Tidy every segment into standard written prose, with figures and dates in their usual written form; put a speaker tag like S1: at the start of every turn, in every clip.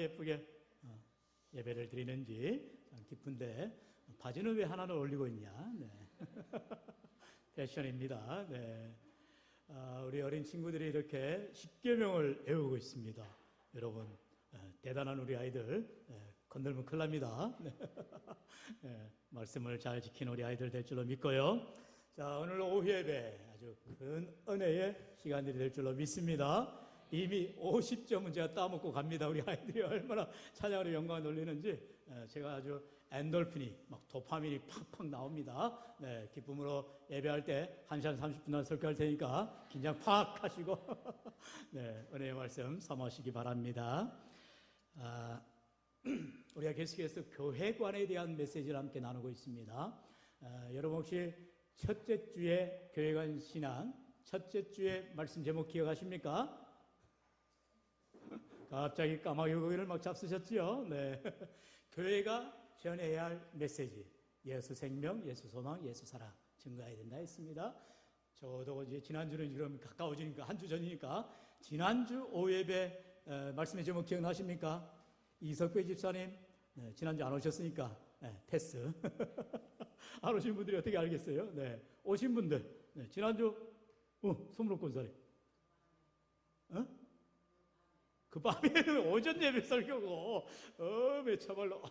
S1: 예쁘게 예배를 드리는지 참 기쁜데 바지는 왜 하나는 올리고 있냐? 네. 패션입니다. 네. 우리 어린 친구들이 이렇게 십계명을 외우고 있습니다. 여러분 대단한 우리 아이들 건들면 큰일 납니다. 네. 네. 말씀을 잘 지키는 우리 아이들 될 줄로 믿고요. 자, 오늘 오후 예배 아주 큰 은혜의 시간들이 될 줄로 믿습니다. 이미 50점은 제가 따먹고 갑니다. 우리 아이들이 얼마나 찬양으로 영광을 돌리는지 제가 아주 엔돌핀이 막 도파민이 팍팍 나옵니다. 네, 기쁨으로 예배할 때 1시간 30분 설교할 테니까 긴장 팍 하시고 네, 은혜의 말씀 삼으시기 바랍니다. 우리가 계속해서 교회관에 대한 메시지를 함께 나누고 있습니다. 여러분 혹시 첫째 주에 교회관 신앙 첫째 주에 말씀 제목 기억하십니까? 갑자기 까마귀 고개를 막 잡수셨죠? 네. 교회가 전해야 할 메시지. 예수 생명, 예수 소망, 예수 사랑 증거해야 된다 했습니다. 저도 이제 지난주는 지금 가까워지니까 한 주 전이니까 지난주 오예배 말씀의 제목 기억나십니까? 이석배 집사님 네, 지난주 안 오셨으니까 네, 패스. 안 오신 분들이 어떻게 알겠어요? 네. 오신 분들 네, 지난주 소문없고 사람 그 밤에는 오전 예배 설교고, 참말로.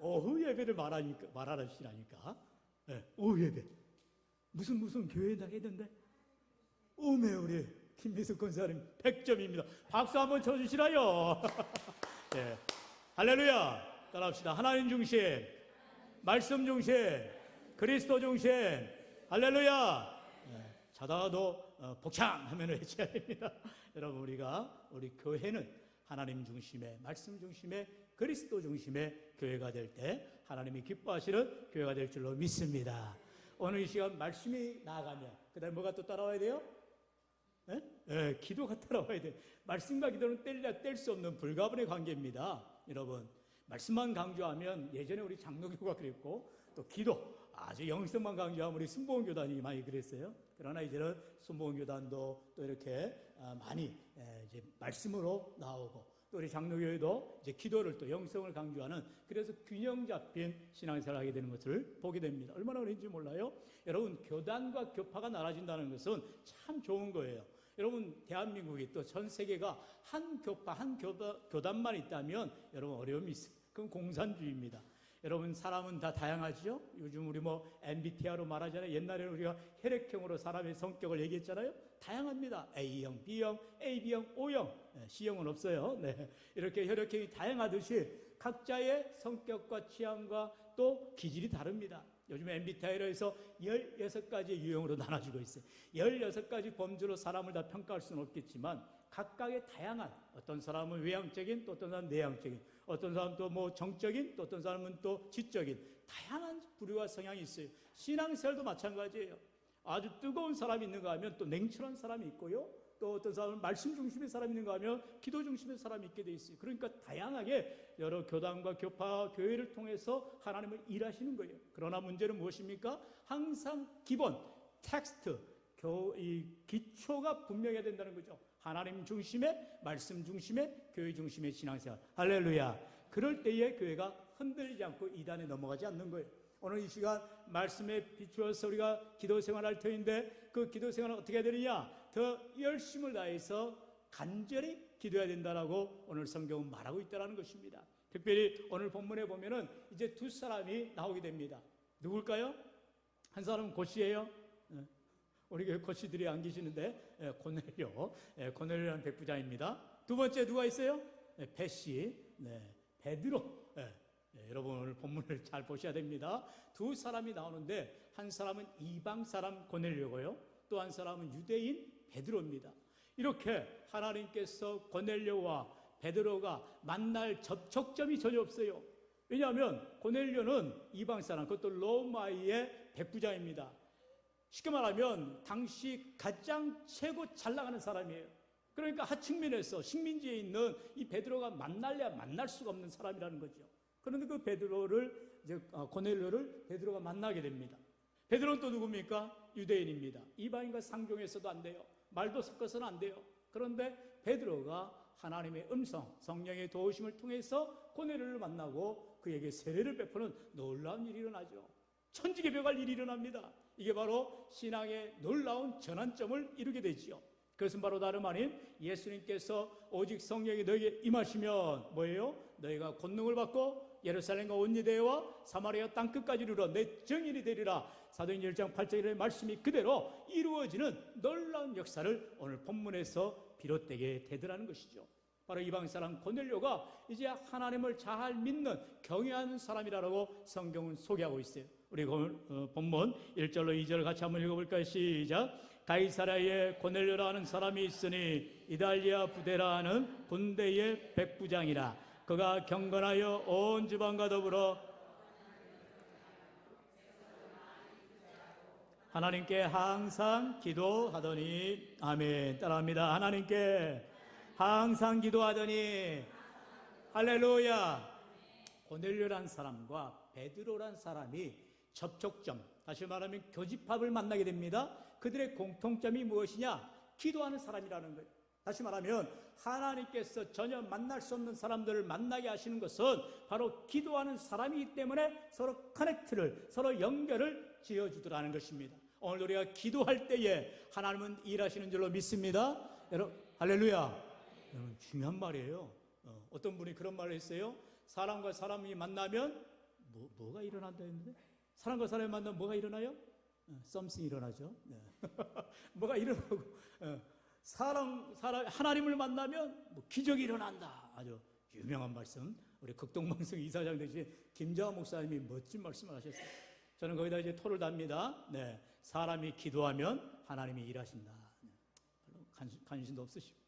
S1: 오후 예배를 말하시라니까. 네, 오후 예배. 무슨 교회에다 했는데? 오메, 우리 김미숙 권사님 100점입니다. 박수 한번 쳐주시라요. 네. 할렐루야. 따라합시다. 하나님 중심, 말씀 중심, 그리스도 중심. 할렐루야. 자다가도 복창하면 외쳐야 됩니다. 여러분 우리 교회는 하나님 중심의 말씀 중심의 그리스도 중심의 교회가 될 때 하나님이 기뻐하시는 교회가 될 줄로 믿습니다. 오늘 이 시간 말씀이 나아가면 그 다음에 뭐가 또 따라와야 돼요? 기도가 따라와야 돼요. 말씀과 기도는 뗄 수 없는 불가분의 관계입니다. 여러분 말씀만 강조하면 예전에 우리 장로교가 그랬고 또 기도 아주 영성만 강조하면 우리 순복음교단이 많이 그랬어요. 그러나 이제는 순복음교단도 또 이렇게 많이 이제 말씀으로 나오고 또 우리 장로교회도 이제 기도를 또 영성을 강조하는 그래서 균형 잡힌 신앙생활을 하게 되는 것을 보게 됩니다. 얼마나 그런지 몰라요? 여러분 교단과 교파가 나눠진다는 것은 참 좋은 거예요. 여러분 대한민국이 또 전 세계가 한 교파 한 교단만 있다면 여러분 어려움이 있어요. 그건 공산주의입니다. 여러분 사람은 다 다양하죠. 요즘 우리 MBTI로 말하잖아요. 옛날에는 우리가 혈액형으로 사람의 성격을 얘기했잖아요. 다양합니다. A형, B형, AB형, O형, C형은 없어요. 네. 이렇게 혈액형이 다양하듯이 각자의 성격과 취향과 또 기질이 다릅니다. 요즘 MBTI로 해서 16가지 유형으로 나눠지고 있어요. 16가지 범주로 사람을 다 평가할 수는 없겠지만 각각의 다양한 어떤 사람은 외향적인 또 어떤 사람은 내향적인 어떤 사람은 또 정적인 또 어떤 사람은 또 지적인 다양한 부류와 성향이 있어요. 신앙생활도 마찬가지예요. 아주 뜨거운 사람이 있는가 하면 또 냉철한 사람이 있고요. 또 어떤 사람은 말씀 중심의 사람이 있는가 하면 기도 중심의 사람이 있게 돼 있어요. 그러니까 다양하게 여러 교단과 교파, 교회를 통해서 하나님을 일하시는 거예요. 그러나 문제는 무엇입니까? 항상 기본, 텍스트, 이 기초가 분명해야 된다는 거죠. 하나님 중심의, 말씀 중심의, 교회 중심의 신앙생활. 할렐루야. 그럴 때에 교회가 흔들리지 않고 이단에 넘어가지 않는 거예요. 오늘 이 시간 말씀에 비추어서 우리가 기도 생활할 터인데 그 기도 생활은 어떻게 해야 되느냐? 더 열심을 다해서 간절히 기도해야 된다라고 오늘 성경은 말하고 있다는 것입니다. 특별히 오늘 본문에 보면은 이제 두 사람이 나오게 됩니다. 누굴까요? 한 사람은 고시예요. 우리 교회 고시들이 안 계시는데 고넬료, 고넬료라는 백부장입니다. 두 번째 누가 있어요? 베시, 베드로. 여러분 오늘 본문을 잘 보셔야 됩니다. 두 사람이 나오는데 한 사람은 이방 사람 고넬료고요. 또 한 사람은 유대인 베드로입니다. 이렇게 하나님께서 고넬료와 베드로가 만날 접촉점이 전혀 없어요. 왜냐하면 고넬료는 이방 사람, 그것도 로마의 백부장입니다. 쉽게 말하면 당시 가장 최고 잘 나가는 사람이에요. 그러니까 하층민에서 식민지에 있는 이 베드로가 만날래야 만날 수가 없는 사람이라는 거죠. 그런데 그 고넬료를 베드로가 만나게 됩니다. 베드로는 또 누굽니까? 유대인입니다. 이방인과 상종해서도 안 돼요. 말도 섞어서는 안 돼요. 그런데 베드로가 하나님의 음성, 성령의 도우심을 통해서 고넬료를 만나고 그에게 세례를 베푸는 놀라운 일이 일어나죠. 천지개벽할 일이 일어납니다. 이게 바로 신앙의 놀라운 전환점을 이루게 되지요. 그것은 바로 다름 아닌 예수님께서 오직 성령이 너에게 임하시면 뭐예요? 너희가 권능을 받고 예루살렘과 온 유대와 사마리아 땅끝까지 이르러 내 증인이 되리라. 사도행전 1장 8절의 말씀이 그대로 이루어지는 놀라운 역사를 오늘 본문에서 비롯되게 되더라는 것이죠. 바로 이방 사람 고넬료가 이제 하나님을 잘 믿는 경외하는 사람이라고 성경은 소개하고 있어요. 우리 본문 1절로 2절 같이 한번 읽어볼까요? 시작. 가이사랴에 고넬료라는 사람이 있으니 이달리아 부대라는 군대의 백부장이라. 그가 경건하여 온 지방과 더불어 하나님께 항상 기도하더니. 아멘. 따라합니다. 하나님께 항상 기도하더니. 할렐루야. 고넬료란 사람과 베드로란 사람이 접촉점, 다시 말하면 교집합을 만나게 됩니다. 그들의 공통점이 무엇이냐? 기도하는 사람이라는 거예요. 다시 말하면 하나님께서 전혀 만날 수 없는 사람들을 만나게 하시는 것은 바로 기도하는 사람이기 때문에 서로 커넥트를, 서로 연결을 지어주더라는 것입니다. 오늘 우리가 기도할 때에 하나님은 일하시는 줄로 믿습니다. 여러분, 할렐루야. 여러분, 중요한 말이에요. 어떤 분이 그런 말을 했어요. 사람과 사람이 만나면 뭐가 일어난다 했는데? 사람과 사람이 만나면 뭐가 일어나요? something 일어나죠. 네. 뭐가 일어나고, 하나님을 만나면 기적이 일어난다. 아주 유명한 말씀. 우리 극동방송 이사장 되신 김자화 목사님이 멋진 말씀을 하셨어요. 저는 거기다 이제 토를 답니다. 네. 사람이 기도하면 하나님이 일하신다. 네. 별로 관심도 없으시고.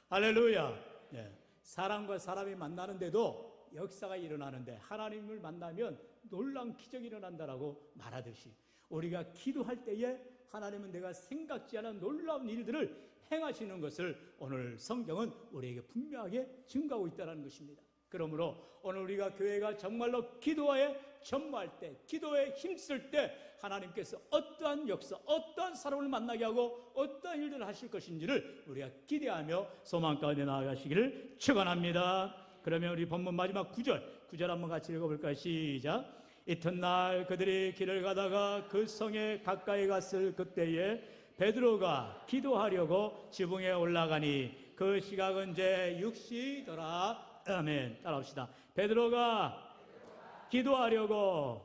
S1: 할렐루야. 네. 사람과 사람이 만나는데도 역사가 일어나는데 하나님을 만나면 놀라운 기적이 일어난다라고 말하듯이 우리가 기도할 때에 하나님은 내가 생각지 않은 놀라운 일들을 행하시는 것을 오늘 성경은 우리에게 분명하게 증거하고 있다는 것입니다. 그러므로 오늘 우리가 교회가 정말로 기도에 전무할 때, 기도에 힘쓸 때 하나님께서 어떠한 역사, 어떠한 사람을 만나게 하고 어떠한 일들을 하실 것인지를 우리가 기대하며 소망 가운데 나아가시기를 축원합니다. 그러면 우리 본문 마지막 9절 한번 같이 읽어볼까요? 시작. 이튿날 그들이 길을 가다가 그 성에 가까이 갔을 그때에 베드로가 기도하려고 지붕에 올라가니 그 시각은 이제 6시더라. 아멘. 따라합시다. 베드로가 기도하려고.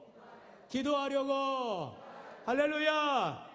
S1: 할렐루야.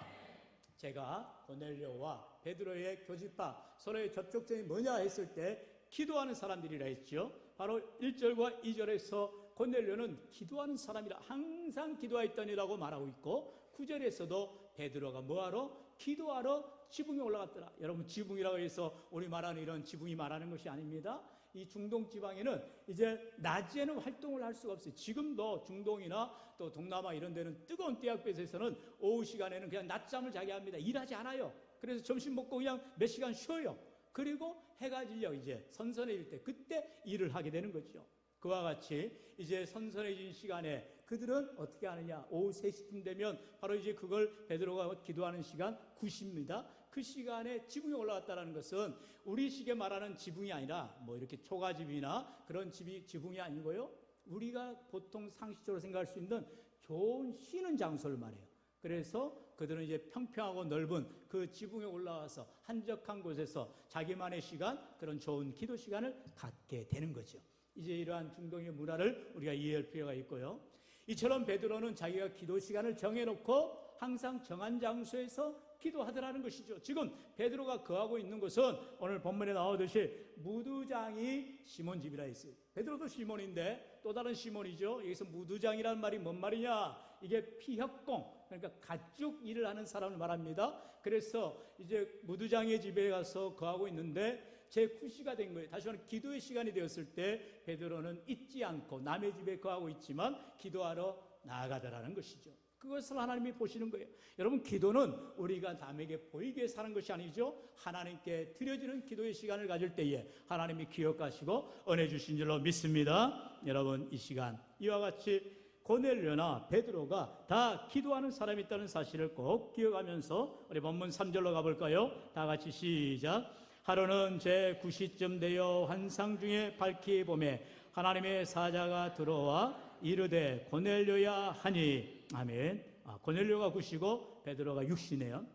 S1: 제가 고넬료와 베드로의 교집합, 서로의 접촉점이 뭐냐 했을 때 기도하는 사람들이라 했죠. 바로 1절과 2절에서 고넬료는 기도하는 사람이라 항상 기도하였더니라고 말하고 있고 9절에서도 베드로가 뭐하러? 기도하러 지붕에 올라갔더라. 여러분, 지붕이라고 해서 우리 말하는 이런 지붕이 말하는 것이 아닙니다. 이 중동 지방에는 이제 낮에는 활동을 할 수가 없어요. 지금도 중동이나 또 동남아 이런 데는 뜨거운 떼약볕에서는 오후 시간에는 그냥 낮잠을 자게 합니다. 일하지 않아요. 그래서 점심 먹고 그냥 몇 시간 쉬어요. 그리고 해가 질려 이제 선선해질 때 그때 일을 하게 되는 거죠. 그와 같이 이제 선선해진 시간에 그들은 어떻게 하느냐? 오후 3시쯤 되면 바로 이제 그걸 베드로가 기도하는 시간 9시입니다. 그 시간에 지붕에 올라갔다는 것은 우리식에 말하는 지붕이 아니라 뭐 이렇게 초가집이나 그런 지붕이 아니고요. 우리가 보통 상식적으로 생각할 수 있는 좋은 쉬는 장소를 말해요. 그래서 그들은 이제 평평하고 넓은 그 지붕에 올라와서 한적한 곳에서 자기만의 시간, 그런 좋은 기도 시간을 갖게 되는 거죠. 이제 이러한 중동의 문화를 우리가 이해할 필요가 있고요. 이처럼 베드로는 자기가 기도 시간을 정해놓고 항상 정한 장소에서 기도하더라는 것이죠. 지금 베드로가 거하고 있는 곳은 오늘 본문에 나오듯이 무두장이 시몬 집이라 했어요. 베드로도 시몬인데 또 다른 시몬이죠. 여기서 무두장이라는 말이 뭔 말이냐? 이게 피협공, 그러니까 가축 일을 하는 사람을 말합니다. 그래서 이제 무두장의 집에 가서 거하고 있는데 제9시가 된 거예요. 다시 말하면 기도의 시간이 되었을 때 베드로는 잊지 않고 남의 집에 거하고 있지만 기도하러 나아가더라는 것이죠. 그것을 하나님이 보시는 거예요. 여러분, 기도는 우리가 남에게 보이게 사는 것이 아니죠. 하나님께 드려지는 기도의 시간을 가질 때에 하나님이 기억하시고 은혜 주신 줄로 믿습니다. 여러분, 이 시간 이와 같이 고넬료나 베드로가 다 기도하는 사람이 있다는 사실을 꼭 기억하면서 우리 본문 3절로 가볼까요? 다 같이 시작. 하루는 제 9시쯤 되어 환상 중에 밝히 보매 하나님의 사자가 들어와 이르되 고넬료야 하니. 아멘. 고넬료가 9시고 베드로가 6시네요.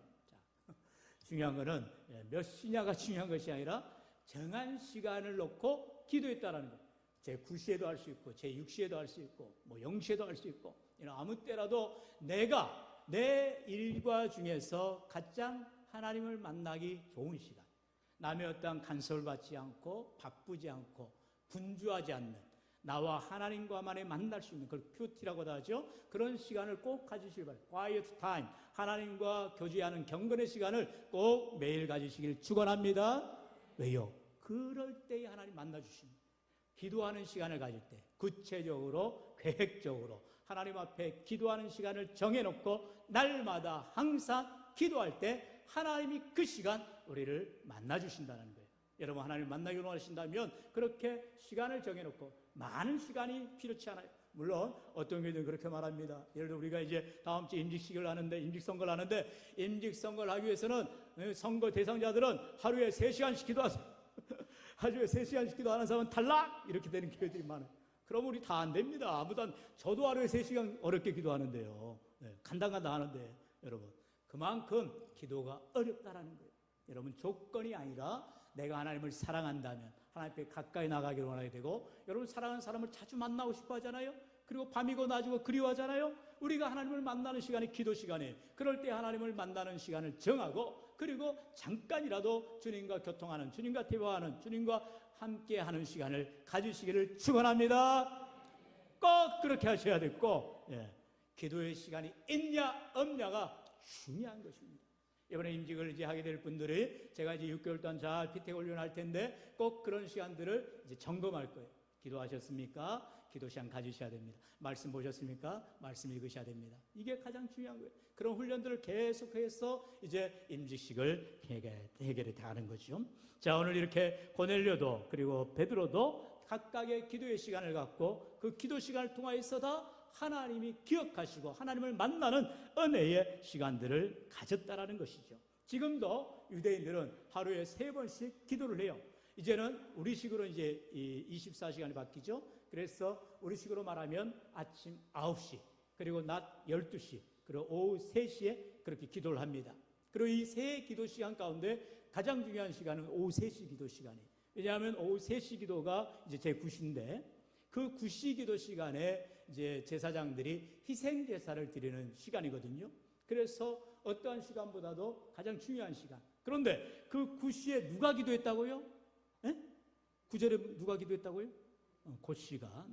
S1: 자, 중요한 거는 몇 시냐가 중요한 것이 아니라 정한 시간을 놓고 기도했다라는 거예요. 제 9시에도 할 수 있고 제 6시에도 할 수 있고 뭐 0시에도 할 수 있고 아무 때라도 내가 내 일과 중에서 가장 하나님을 만나기 좋은 시간, 남의 어떠한 간섭을 받지 않고 바쁘지 않고 분주하지 않는 나와 하나님과만의 만날 수 있는 그걸 큐티라고도 하죠. 그런 시간을 꼭 가지시길 바랍니다. Quiet time, 하나님과 교제하는 경건의 시간을 꼭 매일 가지시길 축원합니다. 왜요? 그럴 때에 하나님 만나주십니다. 기도하는 시간을 가질 때 구체적으로 계획적으로 하나님 앞에 기도하는 시간을 정해놓고 날마다 항상 기도할 때 하나님이 그 시간 우리를 만나주신다는 거예요. 여러분 하나님 만나기를 원하신다면 그렇게 시간을 정해놓고 많은 시간이 필요치 않아요. 물론 어떤 교회들은 그렇게 말합니다. 예를 들어 우리가 이제 다음 주에 임직선거를 하는데 임직선거를 하기 위해서는 선거 대상자들은 하루에 3시간씩 기도하세요. 하루에 3시간씩 기도하는 사람은 탈락! 이렇게 되는 교회들이 많아요. 그럼 우리 다 안 됩니다. 저도 하루에 3시간 어렵게 기도하는데요. 간당간당 하는데 여러분 그만큼 기도가 어렵다라는 거예요. 여러분 조건이 아니라 내가 하나님을 사랑한다면 하나님 앞에 가까이 나가기를 원하게 되고 여러분 사랑하는 사람을 자주 만나고 싶어 하잖아요. 그리고 밤이고 낮이고 그리워하잖아요. 우리가 하나님을 만나는 시간이 기도 시간이에요. 그럴 때 하나님을 만나는 시간을 정하고 그리고 잠깐이라도 주님과 교통하는, 주님과 대화하는, 주님과 함께하는 시간을 가지시기를 축원합니다. 꼭 그렇게 하셔야 됐고 기도의 시간이 있냐 없냐가 중요한 것입니다. 이번에 임직을 이제 하게 될 분들이 제가 이제 6개월 동안 잘 피택 훈련할 텐데 꼭 그런 시간들을 이제 점검할 거예요. 기도하셨습니까? 기도 시간 가지셔야 됩니다. 말씀 보셨습니까? 말씀 읽으셔야 됩니다. 이게 가장 중요한 거예요. 그런 훈련들을 계속해서 이제 임직식을 해결해 가는 거죠. 자, 오늘 이렇게 고넬료도 그리고 베드로도 각각의 기도의 시간을 갖고 그 기도 시간을 통하여서 다 하나님이 기억하시고 하나님을 만나는 은혜의 시간들을 가졌다라는 것이죠. 지금도 유대인들은 하루에 3번씩 기도를 해요. 이제는 우리식으로 이제 24시간이 바뀌죠. 그래서 우리식으로 말하면 아침 9시, 그리고 낮 12시, 그리고 오후 3시에 그렇게 기도를 합니다. 그리고 이 세 기도 시간 가운데 가장 중요한 시간은 오후 3시 기도 시간이에요. 왜냐하면 오후 3시 기도가 이제 제 9시인데 그 9시 기도 시간에 이제 제사장들이 희생 제사를 드리는 시간이거든요. 그래서 어떠한 시간보다도 가장 중요한 시간. 그런데 그 9시에 누가 기도했다고요? 9절에 누가 기도했다고요? 고씨가,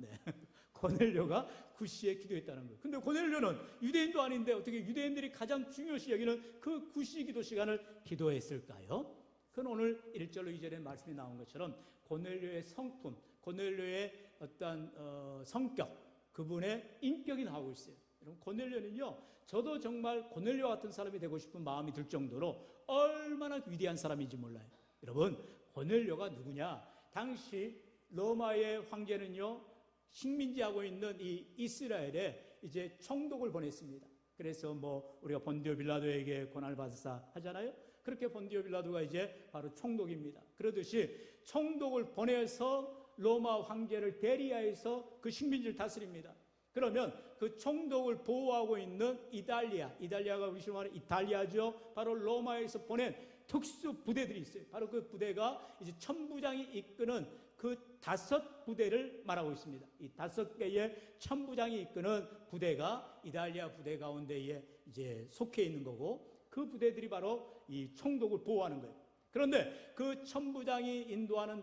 S1: 고넬료가 9시에 기도했다는 거예요. 근데 고넬료는 유대인도 아닌데 어떻게 유대인들이 가장 중요시 여기는 그 9시 기도 시간을 기도했을까요? 그건 오늘 1절로 2절에 말씀이 나온 것처럼 고넬료의 성품, 고넬료의 어떤 성격, 그분의 인격이 나오고 있어요. 여러분 고넬료는요, 저도 정말 고넬료 같은 사람이 되고 싶은 마음이 들 정도로 얼마나 위대한 사람인지 몰라요. 여러분 고넬료가 누구냐? 당시 로마의 황제는요, 식민지하고 있는 이 이스라엘에 이제 총독을 보냈습니다. 그래서 뭐 우리가 본디오 빌라도에게 고난을 받으사 하잖아요. 그렇게 본디오 빌라도가 이제 바로 총독입니다. 그러듯이 총독을 보내서 로마 황제를 대리하여서 그 식민지를 다스립니다. 그러면 그 총독을 보호하고 있는 이달리아가 우리 말하는 이탈리아죠. 바로 로마에서 보낸 특수 부대들이 있어요. 바로 그 부대가 이제 천부장이 이끄는 그 5부대를 말하고 있습니다. 이 5개의 천부장이 이끄는 부대가 이달리아 부대 가운데에 이제 속해 있는 거고, 그 부대들이 바로 이 총독을 보호하는 거예요. 그런데 그 천부장이 인도하는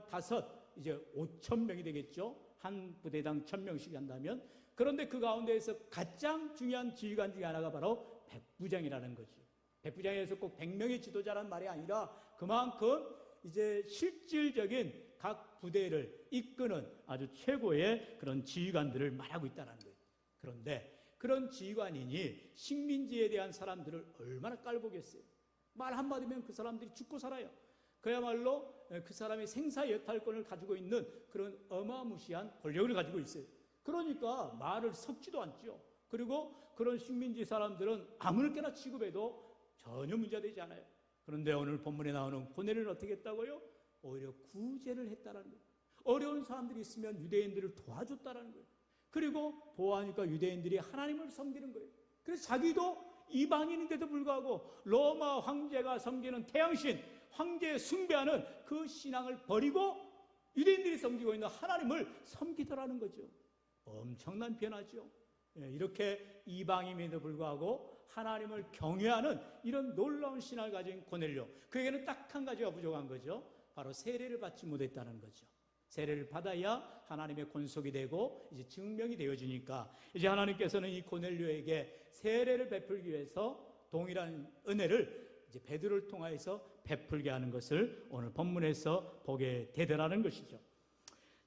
S1: 이제 5,000명이 되겠죠. 한 부대당 1,000명씩 한다면. 그런데 그 가운데에서 가장 중요한 지휘관 중에 하나가 바로 백부장이라는 거죠. 백부장에서 꼭 100명의 지도자라는 말이 아니라 그만큼 이제 실질적인 각 부대를 이끄는 아주 최고의 그런 지휘관들을 말하고 있다는 거예요. 그런데 그런 지휘관이니 식민지에 대한 사람들을 얼마나 깔보겠어요. 말 한마디면 그 사람들이 죽고 살아요. 그야말로 그 사람이 생사여탈권을 가지고 있는 그런 어마무시한 권력을 가지고 있어요. 그러니까 말을 섞지도 않죠. 그리고 그런 식민지 사람들은 아무렇게나 취급해도 전혀 문제되지 않아요. 그런데 오늘 본문에 나오는 고넬료는 어떻게 했다고요? 오히려 구제를 했다는 거예요. 어려운 사람들이 있으면 유대인들을 도와줬다는 거예요. 그리고 보아하니까 유대인들이 하나님을 섬기는 거예요. 그래서 자기도 이방인인데도 불구하고 로마 황제가 섬기는 태양신, 황제에 숭배하는 그 신앙을 버리고 유대인들이 섬기고 있는 하나님을 섬기더라는 거죠. 엄청난 변화죠. 이렇게 이방인임에도 불구하고 하나님을 경외하는 이런 놀라운 신앙을 가진 고넬료, 그에게는 딱 한 가지가 부족한 거죠. 바로 세례를 받지 못했다는 거죠. 세례를 받아야 하나님의 권속이 되고 이제 증명이 되어지니까 이제 하나님께서는 이 고넬료에게 세례를 베풀기 위해서 동일한 은혜를 이제 베드로를 통하여서 베풀게 하는 것을 오늘 본문에서 보게 되더라는 것이죠.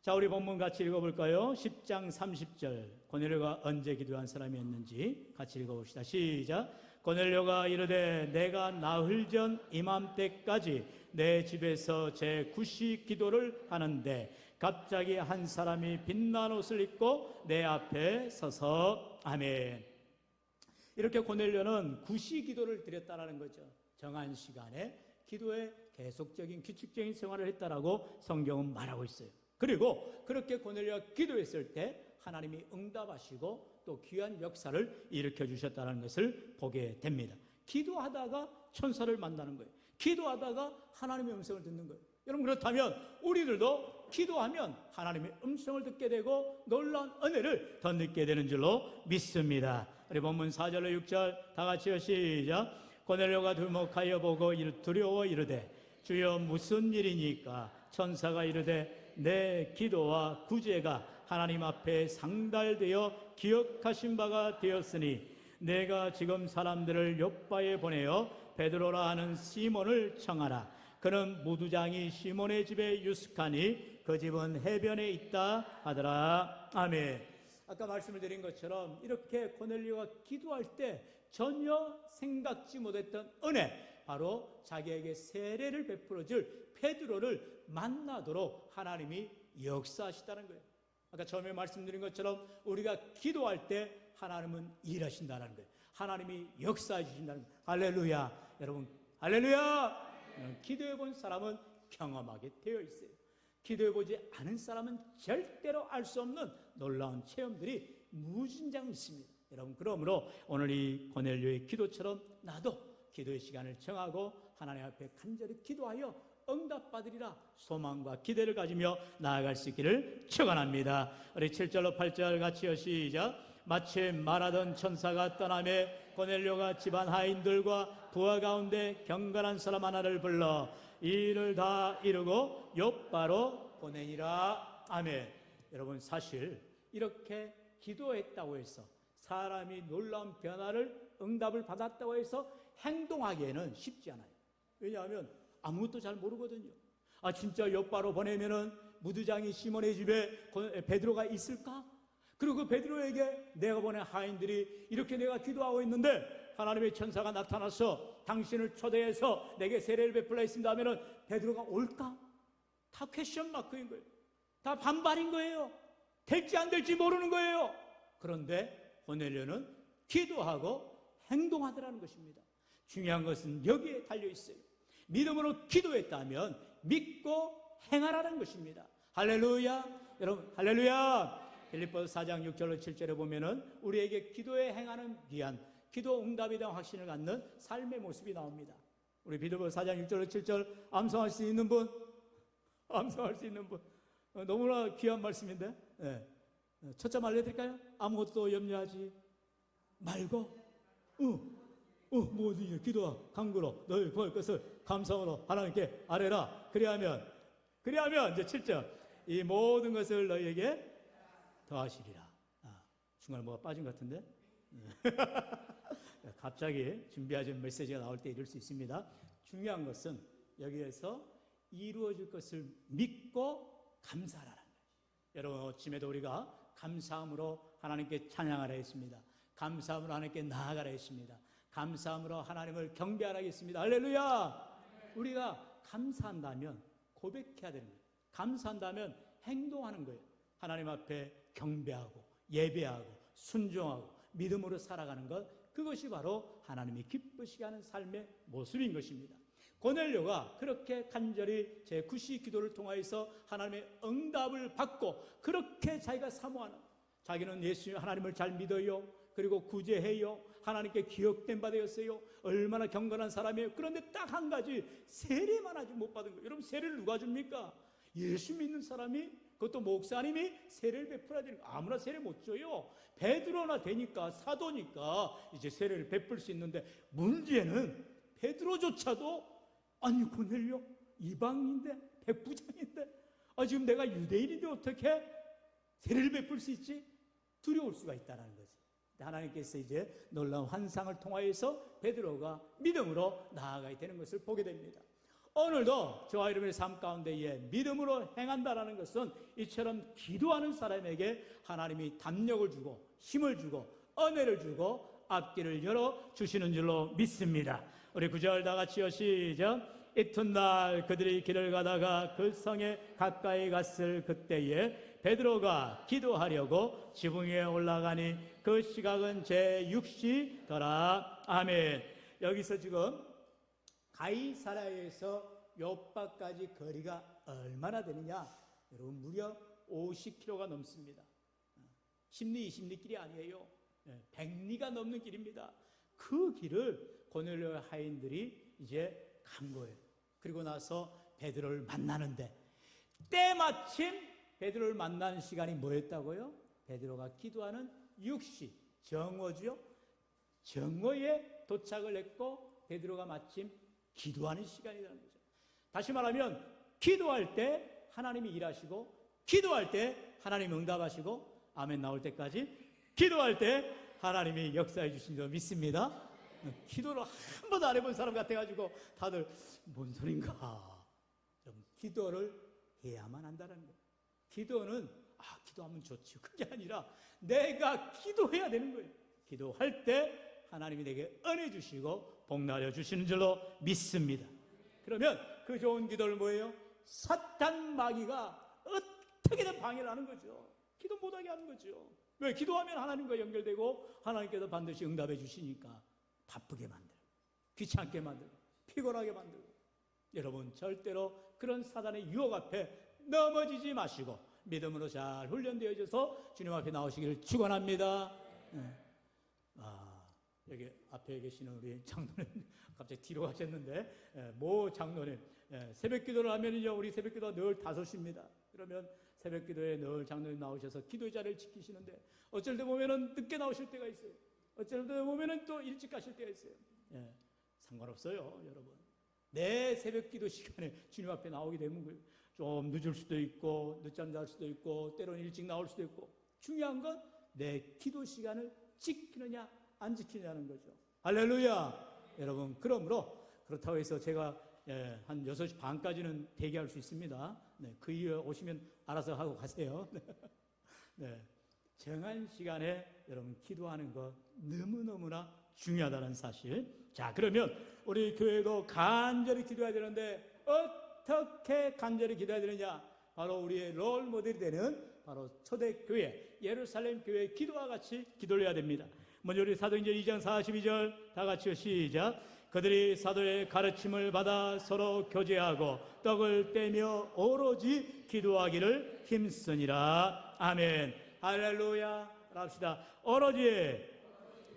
S1: 자, 우리 본문 같이 읽어볼까요? 10장 30절, 고넬료가 언제 기도한 사람이었는지 같이 읽어봅시다. 시작. 고넬료가 이르되 내가 나흘 전 이맘때까지 내 집에서 제 구시 기도를 하는데 갑자기 한 사람이 빛난 옷을 입고 내 앞에 서서 아멘. 이렇게 고넬료는 구시 기도를 드렸다라는 거죠. 정한 시간에 기도에 계속적인 규칙적인 생활을 했다라고 성경은 말하고 있어요. 그리고 그렇게 고넬료가 기도했을 때 하나님이 응답하시고 또 귀한 역사를 일으켜 주셨다는 것을 보게 됩니다. 기도하다가 천사를 만나는 거예요. 기도하다가 하나님의 음성을 듣는 거예요. 여러분, 그렇다면 우리들도 기도하면 하나님의 음성을 듣게 되고 놀라운 은혜를 더 느끼게 되는 줄로 믿습니다. 우리 본문 4절로 6절 다 같이요. 시작. 고넬료가 두목하여 보고 두려워 이르되 주여 무슨 일이니까? 천사가 이르되 내 기도와 구제가 하나님 앞에 상달되어 기억하신 바가 되었으니 내가 지금 사람들을 요바에 보내어 베드로라 하는 시몬을 청하라. 그는 무두장이 시몬의 집에 유숙하니 그 집은 해변에 있다 하더라. 아멘. 아까 말씀을 드린 것처럼 이렇게 고넬료가 기도할 때 전혀 생각지 못했던 은혜, 바로 자기에게 세례를 베풀어 줄 베드로를 만나도록 하나님이 역사하시다는 거예요. 아까 처음에 말씀드린 것처럼 우리가 기도할 때 하나님은 일하신다는 거예요. 하나님이 역사해 주신다는 거예요. 할렐루야. 여러분, 할렐루야. 기도해 본 사람은 경험하게 되어 있어요. 기도해 보지 않은 사람은 절대로 알 수 없는 놀라운 체험들이 무진장 있습니다. 여러분, 그러므로 오늘 이 고넬료의 기도처럼 나도 기도의 시간을 정하고 하나님 앞에 간절히 기도하여 응답받으리라 소망과 기대를 가지며 나아갈 수 있기를 축원합니다. 우리 7절로 8절 같이요. 시작. 마침 말하던 천사가 떠나매 고넬료가 집안 하인들과 부하 가운데 경건한 사람 하나를 불러 이 일을 다 이루고 요바로 보내니라. 아멘. 여러분, 사실 이렇게 기도했다고 해서 사람이 놀라운 변화를 응답을 받았다고 해서 행동하기에는 쉽지 않아요. 왜냐하면 아무것도 잘 모르거든요. 아, 진짜 요바로 보내면은 무두장이 시몬의 집에 베드로가 있을까? 그리고 그 베드로에게 내가 보낸 하인들이 이렇게 내가 기도하고 있는데 하나님의 천사가 나타나서 당신을 초대해서 내게 세례를 베풀라 했습니다 하면은 베드로가 올까? 다 퀘션 마크인 거예요. 다 반발인 거예요. 될지 안 될지 모르는 거예요. 그런데 고넬료는 기도하고 행동하더라는 것입니다. 중요한 것은 여기에 달려 있어요. 믿음으로 기도했다면 믿고 행하라는 것입니다. 할렐루야. 여러분, 할렐루야. 빌립보서 4장 6절로 7절에 보면은 우리에게 기도에 행하는 귀한 기도 응답에 대한 확신을 갖는 삶의 모습이 나옵니다. 우리 빌립보서 4장 6절로 7절 암송할 수 있는 분? 암송할 수 있는 분? 너무나 귀한 말씀인데. 네. 첫째 알려드릴까요? 아무것도 염려하지 말고 모든 일 기도와 간구로 너희 구할 것을 감사함으로 하나님께 아뢰라. 그리하면 이제 7절 이 모든 것을 너희에게 더하시리라. 중간에 뭐가 빠진 것 같은데? 갑자기 준비하지 메시지가 나올 때 이럴 수 있습니다. 중요한 것은 여기에서 이루어질 것을 믿고 감사하라는 거예요. 여러분, 아침에도 우리가 감사함으로 하나님께 찬양하라 했습니다. 감사함으로 하나님께 나아가라 했습니다. 감사함으로 하나님을 경배하라 했습니다. 할렐루야. 우리가 감사한다면 고백해야 되는 거예요. 감사한다면 행동하는 거예요. 하나님 앞에 경배하고 예배하고 순종하고 믿음으로 살아가는 것, 그것이 바로 하나님이 기쁘시게 하는 삶의 모습인 것입니다. 고넬료가 그렇게 간절히 제9시 기도를 통하여서 하나님의 응답을 받고 그렇게 자기가 사모하는, 자기는 예수 하나님을 잘 믿어요. 그리고 구제해요. 하나님께 기억된 바 되었어요. 얼마나 경건한 사람이에요. 그런데 딱 한 가지, 세례만 아직 못 받은 거예요. 여러분, 세례를 누가 줍니까? 예수 믿는 사람이, 그것도 목사님이 세례를 베풀어야 되는 거. 아무나 세례 못 줘요. 베드로나 되니까, 사도니까 이제 세례를 베풀 수 있는데, 문제는 베드로조차도 아니 고넬료 이방인인데 백부장인데 지금 내가 유대인인데 어떻게 세례를 베풀 수 있지? 두려울 수가 있다는 거지. 하나님께서 이제 놀라운 환상을 통하여서 베드로가 믿음으로 나아가야 되는 것을 보게 됩니다. 오늘도 저와 여러분의 삶 가운데에 믿음으로 행한다는 것은 이처럼 기도하는 사람에게 하나님이 담력을 주고 힘을 주고 은혜를 주고 앞길을 열어주시는 줄로 믿습니다. 우리 9절 다 같이요, 시작. 이튿날 그들이 길을 가다가 그 성에 가까이 갔을 그때에 베드로가 기도하려고 지붕 위에 올라가니 그 시각은 제6시더라. 아멘. 여기서 지금 가이사랴에서 요빠까지 거리가 얼마나 되느냐? 여러분, 무려 50km가 넘습니다. 10리 20리 길이 아니에요. 100리가 넘는 길입니다. 그 길을 고넬료 하인들이 이제 간 거예요. 그리고 나서 베드로를 만나는데, 때마침 베드로를 만나는 시간이 뭐였다고요? 베드로가 기도하는 6시, 정오죠. 정오에 도착을 했고 베드로가 마침 기도하는 시간이라는 거죠. 다시 말하면 기도할 때 하나님이 일하시고, 기도할 때 하나님이 응답하시고, 아멘 나올 때까지 기도할 때 하나님이 역사해 주신 줄 믿습니다. 기도를 한 번도 안 해본 사람 같아가지고 다들 뭔 소린가. 기도를 해야만 한다는 거예요. 기도는 기도하면 좋지, 그게 아니라 내가 기도해야 되는 거예요. 기도할 때 하나님이 내게 은혜 주시고 복 나려 주시는 줄로 믿습니다. 그러면 그 좋은 기도를 뭐예요? 사탄 마귀가 어떻게든 방해를 하는 거죠. 기도 못하게 하는 거죠. 왜? 기도하면 하나님과 연결되고 하나님께서 반드시 응답해 주시니까 바쁘게 만들고, 귀찮게 만들고, 피곤하게 만들고. 여러분, 절대로 그런 사단의 유혹 앞에 넘어지지 마시고 믿음으로 잘 훈련되어져서 주님 앞에 나오시기를 축원합니다. 여기 앞에 계시는 우리 장로님 갑자기 뒤로 가셨는데, 모 장로님, 새벽 기도를 하면요, 우리 새벽 기도가 늘 5시입니다. 그러면 새벽 기도에 늘 장로님 나오셔서 기도의 자리를 지키시는데, 어쩔 때 보면은 늦게 나오실 때가 있어요. 어쩔 때 보면은 또 일찍 가실 때가 있어요. 상관없어요, 여러분. 내 새벽 기도 시간에 주님 앞에 나오게 되면 좀 늦을 수도 있고, 늦잠 잘 수도 있고, 때로는 일찍 나올 수도 있고, 중요한 건 내 기도 시간을 지키느냐 안 지키느냐는 거죠. 할렐루야. 여러분, 그러므로 그렇다고 해서 제가 한 6시 반까지는 대기할 수 있습니다. 그 이후에 오시면 알아서 하고 가세요. 정한 시간에 여러분 기도하는 것 너무너무나 중요하다는 사실. 자, 그러면 우리 교회도 간절히 기도해야 되는데, 어떻게 간절히 기도해야 되느냐? 바로 우리의 롤 모델이 되는 바로 초대교회, 예루살렘 교회의 기도와 같이 기도를 해야 됩니다. 먼저 우리 사도행전 2장 42절 다 같이요, 시작. 그들이 사도의 가르침을 받아 서로 교제하고 떡을 떼며 오로지 기도하기를 힘쓰니라. 아멘. 할렐루야. 합시다. 오로지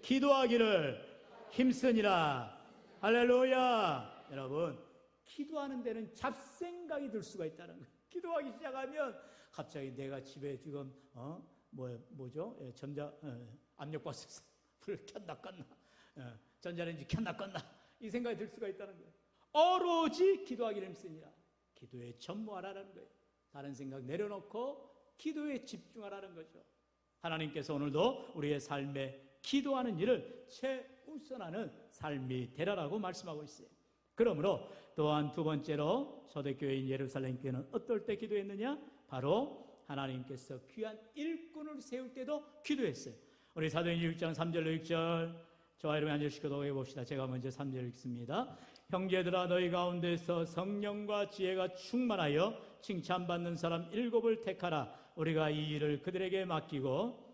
S1: 기도하기를 힘쓰니라. 할렐루야. 여러분, 기도하는 데는 잡생각이 들 수가 있다는 거예요. 기도하기 시작하면 갑자기 내가 집에 지금 뭐죠? 압력밥솥 불 켰나 껐나, 전자레인지 켰나 껐나, 이 생각이 들 수가 있다는 거예요. 오로지 기도하기를 힘쓰니라. 기도에 전무하라는 거예요. 다른 생각 내려놓고 기도에 집중하라는 거죠. 하나님께서 오늘도 우리의 삶에 기도하는 일을 최우선하는 삶이 되라라고 말씀하고 있어요. 그러므로 또한 두 번째로 초대교회인 예루살렘 교회는 어떨 때 기도했느냐? 바로 하나님께서 귀한 일꾼을 세울 때도 기도했어요. 우리 사도행전 6장 3절로 6절, 저와 여러분 앉으시고 기도해 봅시다. 제가 먼저 3절 읽습니다. 형제들아, 너희 가운데서 성령과 지혜가 충만하여 칭찬받는 사람 7을 택하라. 우리가 이 일을 그들에게 맡기고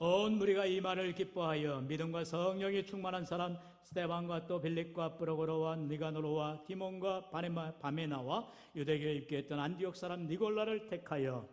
S1: 온 무리가 이 말을 기뻐하여 믿음과 성령이 충만한 사람 스데반과 또 빌립과 프로고로와 니가노로와 디몬과 바메나와 유대교에 입교했던 안디옥 사람 니골라를 택하여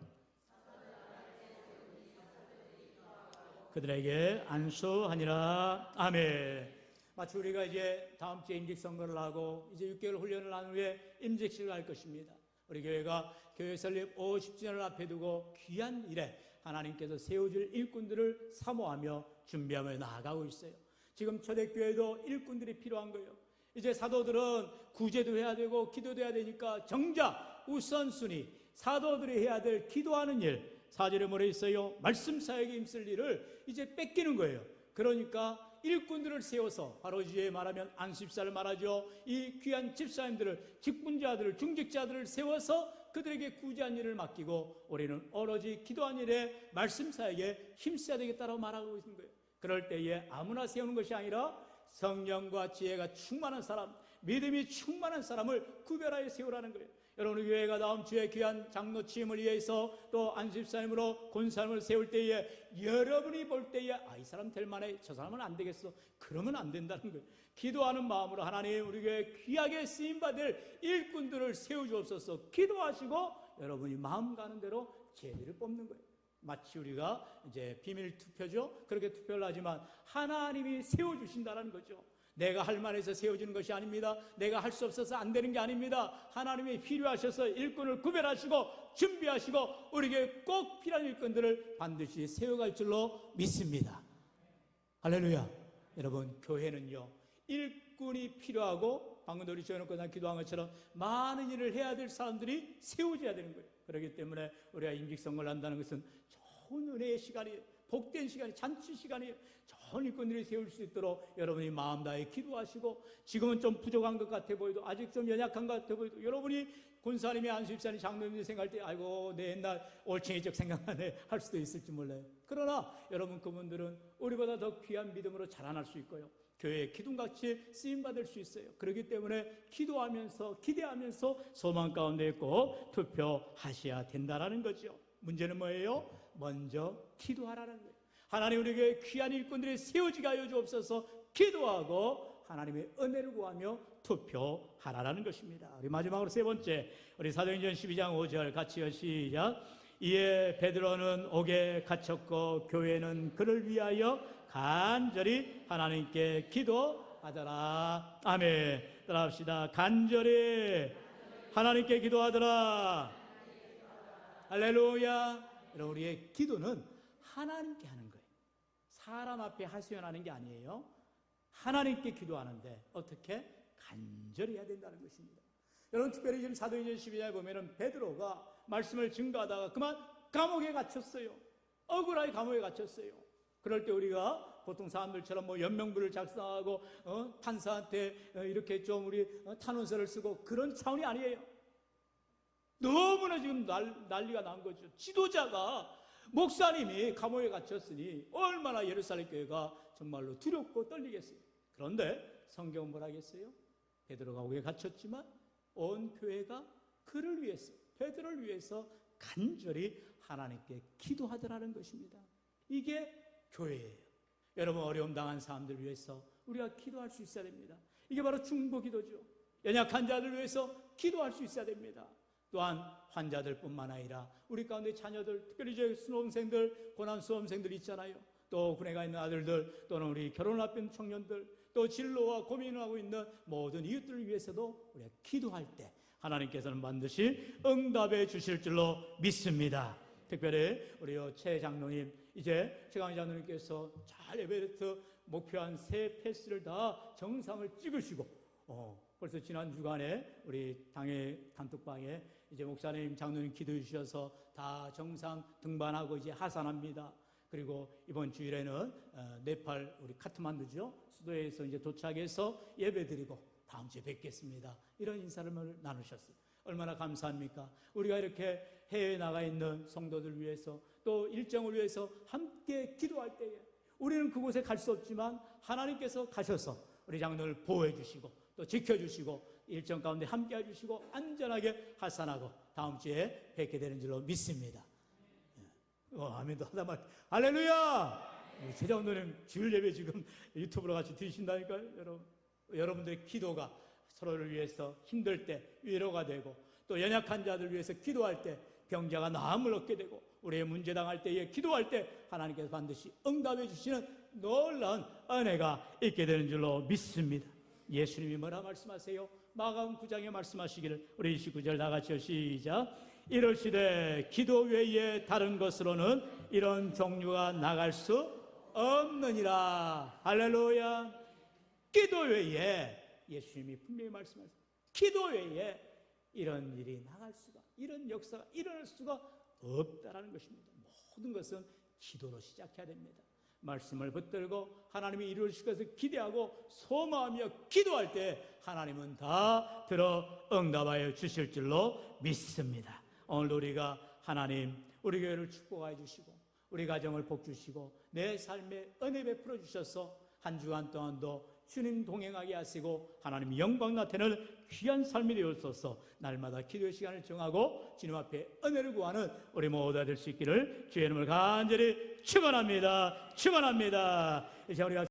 S1: 그들에게 안수하니라. 아멘. 마치 우리가 이제 다음 주에 임직 선거를 하고 이제 6개월 훈련을 한 후에 임직식을 할 것입니다. 우리 교회가 교회 설립 50주년을 앞에 두고 귀한 일에 하나님께서 세워줄 일꾼들을 사모하며 준비하며 나아가고 있어요. 지금 초대교회도 일꾼들이 필요한 거예요. 이제 사도들은 구제도 해야 되고 기도도 해야 되니까 정작 우선순위 사도들이 해야 될 기도하는 일, 4절에 뭐라 있어요? 말씀 사역에 힘쓸 일을 이제 뺏기는 거예요. 그러니까 일꾼들을 세워서 바로 이제 말하면 안수집사를 말하죠. 이 귀한 집사님들을, 직분자들을, 중직자들을 세워서 그들에게 구제한 일을 맡기고 우리는 오로지 기도한 일에 말씀 사역에 힘써야 되겠다고 말하고 있는 거예요. 그럴 때에 아무나 세우는 것이 아니라 성령과 지혜가 충만한 사람, 믿음이 충만한 사람을 구별하여 세우라는 거예요. 여러분, 교회가 다음 주에 귀한 장로 취임을 위해서 또 안수집사님으로 권사님을 세울 때에 여러분이 볼 때에 이 사람 될 만해, 저 사람은 안 되겠어, 그러면 안 된다는 거예요. 기도하는 마음으로 하나님 우리 교회 귀하게 쓰임받을 일꾼들을 세워주옵소서 기도하시고 여러분이 마음 가는 대로 제비를 뽑는 거예요. 마치 우리가 이제 비밀 투표죠. 그렇게 투표를 하지만 하나님이 세워주신다는 거죠. 내가 할 만해서 세워지는 것이 아닙니다. 내가 할 수 없어서 안 되는 게 아닙니다. 하나님이 필요하셔서 일꾼을 구별하시고 준비하시고 우리에게 꼭 필요한 일꾼들을 반드시 세워갈 줄로 믿습니다. 할렐루야. 여러분, 교회는요 일꾼이 필요하고 방금 우리 조현옥 권사 기도한 것처럼 많은 일을 해야 될 사람들이 세워져야 되는 거예요. 그렇기 때문에 우리가 임직선거를 한다는 것은 좋은 은혜의 시간이에요. 복된 시간이, 잔치 시간이에요. 좋은 일꾼들이 세울 수 있도록 여러분이 마음 다해 기도하시고, 지금은 좀 부족한 것 같아 보여도, 아직 좀 연약한 것 같아 보여도 여러분이 권사님이 안수집사님 장로님이 생각할 때 아이고 내 옛날 올챙이적 생각나네 할 수도 있을지 몰라요. 그러나 여러분 그분들은 우리보다 더 귀한 믿음으로 자라날 수 있고요, 교회의 기둥같이 쓰임받을 수 있어요. 그렇기 때문에 기도하면서 기대하면서 소망 가운데 있고 투표하셔야 된다는 거죠. 문제는 뭐예요? 먼저 기도하라는 거예요. 하나님 우리에게 귀한 일꾼들이 세워지게 하여 주옵소서 기도하고 하나님의 은혜를 구하며 투표하라는 것입니다. 우리 마지막으로 세 번째, 우리 사도행전 12장 5절 같이요, 시작. 이에 베드로는 옥에 갇혔고 교회는 그를 위하여 간절히 하나님께 기도하더라. 아멘. 따라합시다. 간절히 하나님께 기도하더라. 할렐루야. 여러분, 우리의 기도는 하나님께 하는 거예요. 사람 앞에 하소연하는 게 아니에요. 하나님께 기도하는데 어떻게? 간절히 해야 된다는 것입니다. 여러분, 특별히 지금 사도행전 12장에 보면은 베드로가 말씀을 증거하다가 그만 감옥에 갇혔어요. 억울하게 감옥에 갇혔어요. 그럴 때 우리가 보통 사람들처럼 뭐 연명부를 작성하고 판사한테 이렇게 좀 우리 탄원서를 쓰고 그런 차원이 아니에요. 너무나 지금 난리가 난 거죠. 지도자가, 목사님이 감옥에 갇혔으니 얼마나 예루살렘 교회가 정말로 두렵고 떨리겠어요. 그런데 성경은 뭐라 하겠어요? 베드로가 옥에 갇혔지만 온 교회가 그를 위해서, 베드로를 위해서 간절히 하나님께 기도하더라는 것입니다. 이게 교회예요. 여러분, 어려움 당한 사람들 위해서 우리가 기도할 수 있어야 됩니다. 이게 바로 중보기도죠. 연약한 자들 위해서 기도할 수 있어야 됩니다. 또한 환자들뿐만 아니라 우리 가운데 자녀들, 특별히 저희 수험생들, 고난 수험생들 있잖아요. 또 군에 가 있는 아들들, 또는 우리 결혼을 앞둔 청년들, 또 진로와 고민을 하고 있는 모든 이웃들을 위해서도 우리가 기도할 때 하나님께서는 반드시 응답해 주실 줄로 믿습니다. 특별히 우리 최 장로님, 이제 최강희 장로님께서 잘 에베레스트 목표한 세 패스를 다 정상을 찍으시고 벌써 지난 주간에 우리 당의 단톡방에 이제 목사님, 장로님 기도해 주셔서 다 정상 등반하고 이제 하산합니다. 그리고 이번 주일에는 네팔 우리 카트만두죠, 수도에서 이제 도착해서 예배드리고 다음 주에 뵙겠습니다. 이런 인사를 나누셨어요. 얼마나 감사합니까? 우리가 이렇게 해외에 나가 있는 성도들 위해서 또 일정을 위해서 함께 기도할 때에 우리는 그곳에 갈 수 없지만 하나님께서 가셔서 우리 장로를 보호해 주시고 또 지켜주시고 일정 가운데 함께 해주시고 안전하게 하산하고 다음 주에 뵙게 되는 줄로 믿습니다. 아멘도 하다 말 할렐루야. 최장로님 주일 예배 지금 유튜브로 같이 들으신다니까요. 여러분들의 기도가 서로를 위해서 힘들 때 위로가 되고, 또 연약한 자들 위해서 기도할 때 병자가 나음을 얻게 되고, 우리의 문제 당할 때에 기도할 때 하나님께서 반드시 응답해 주시는 놀라운 은혜가 있게 되는 줄로 믿습니다. 예수님이 뭐라 말씀하세요? 마가음 9장에 말씀하시기를, 우리 29절 다 같이요, 시작. 이러시되 기도 외에 다른 것으로는 이런 종류가 나갈 수 없느니라. 할렐루야. 기도 외에, 예수님이 분명히 말씀하셨어요. 기도 외에 이런 일이 나갈 수가, 이런 역사가 일어날 수가 없다라는 것입니다. 모든 것은 기도로 시작해야 됩니다. 말씀을 붙들고 하나님이 이루실 것을 기대하고 소망하며 기도할 때 하나님은 다 들어 응답하여 주실 줄로 믿습니다. 오늘 우리가 하나님, 우리 교회를 축복하여 주시고 우리 가정을 복 주시고 내 삶에 은혜 베풀어 주셔서 한 주간 동안도 주님 동행하게 하시고 하나님 영광 나타내는 귀한 삶이 되었소서. 날마다 기도의 시간을 정하고 주님 앞에 은혜를 구하는 우리 모두가 될 수 있기를 주의 이름을 간절히 축원합니다. 축원합니다. 이제 우리가